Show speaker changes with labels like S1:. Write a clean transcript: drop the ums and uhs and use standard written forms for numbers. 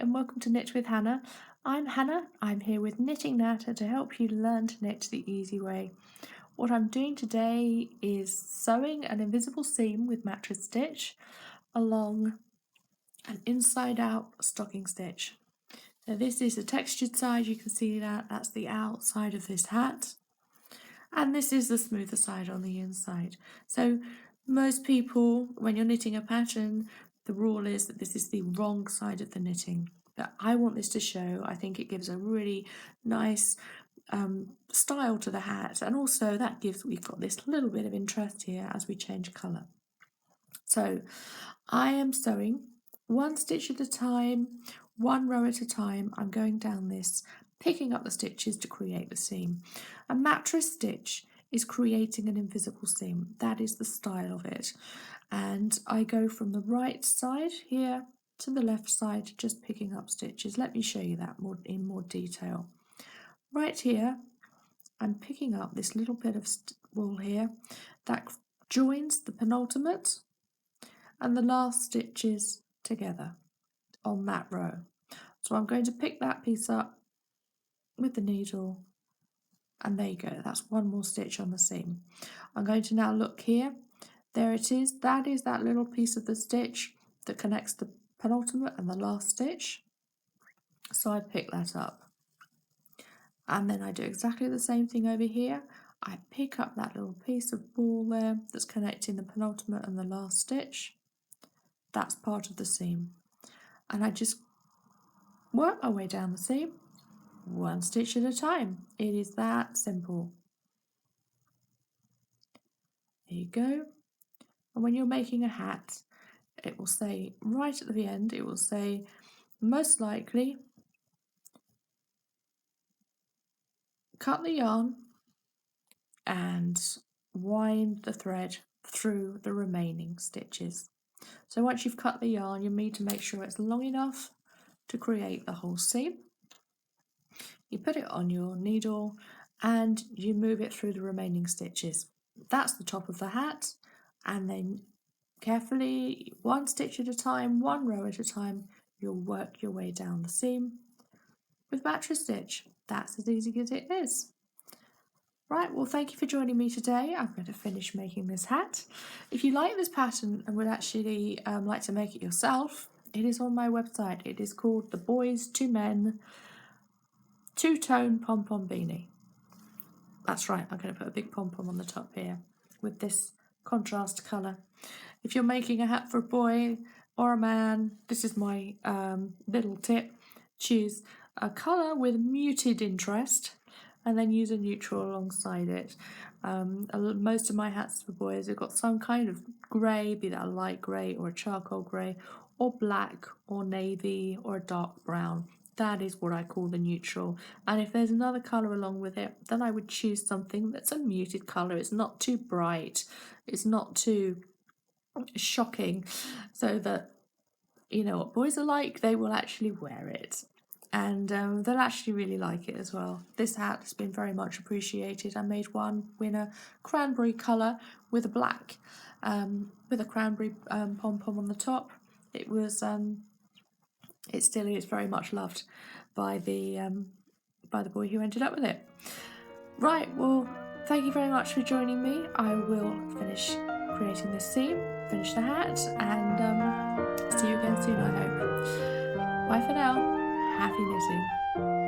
S1: and welcome to Knit with Hannah. I'm Hannah. I'm here with Knitting Natter to help you learn to knit the easy way. What I'm doing today is sewing an invisible seam with mattress stitch along an inside out stocking stitch. Now this is the textured side, you can see that's the outside of this hat, and this is the smoother side on the inside. So most people, when you're knitting a pattern, the rule is that this is the wrong side of the knitting. But I want this to show, I think it gives a really nice style to the hat, and also we've got this little bit of interest here as we change colour. So I am sewing one stitch at a time, one row at a time. I'm going down this, picking up the stitches to create the seam. A mattress stitch is creating an invisible seam. That is the style of it. And I go from the right side here to the left side, just picking up stitches. Let me show you that in more detail. Right here, I'm picking up this little bit of wool here that joins the penultimate and the last stitches together on that row. So I'm going to pick that piece up with the needle, and there you go, that's one more stitch on the seam. I'm going to now look here, there it is, that is that little piece of the stitch that connects the penultimate and the last stitch. So I pick that up, and then I do exactly the same thing over here. I pick up that little piece of wool there that's connecting the penultimate and the last stitch. That's part of the seam, and I just work my way down the seam, one stitch at a time. It is that simple. There you go. And when you're making a hat, it will say right at the end, it will say most likely cut the yarn and wind the thread through the remaining stitches. So once you've cut the yarn, you need to make sure it's long enough to create the whole seam. You put it on your needle and you move it through the remaining stitches. That's the top of the hat, and then carefully, one stitch at a time, one row at a time, you'll work your way down the seam with mattress stitch. That's as easy as it is. Right, well, thank you for joining me today. I'm going to finish making this hat. If you like this pattern and would actually like to make it yourself, it is on my website. It is called the Boys to Men Two-Tone Pom-Pom Beanie. That's right, I'm going to put a big pom-pom on the top here with this contrast colour. If you're making a hat for a boy or a man, this is my little tip. Choose a colour with muted interest and then use a neutral alongside it. Most of my hats for boys have got some kind of grey, be that a light grey or a charcoal grey, or black or navy or a dark brown. That is what I call the neutral. And if there's another colour along with it, then I would choose something that's a muted colour. It's not too bright, it's not too shocking, so that you know what boys are like, they will actually wear it, and they'll actually really like it as well. This hat has been very much appreciated. I made one in a cranberry colour with a black, with a cranberry pom-pom on the top. It was it still is very much loved by the boy who ended up with it. Right, well, thank you very much for joining me. I will finish creating this seam, finish the hat, and see you again soon, I hope. Bye for now. Happy knitting.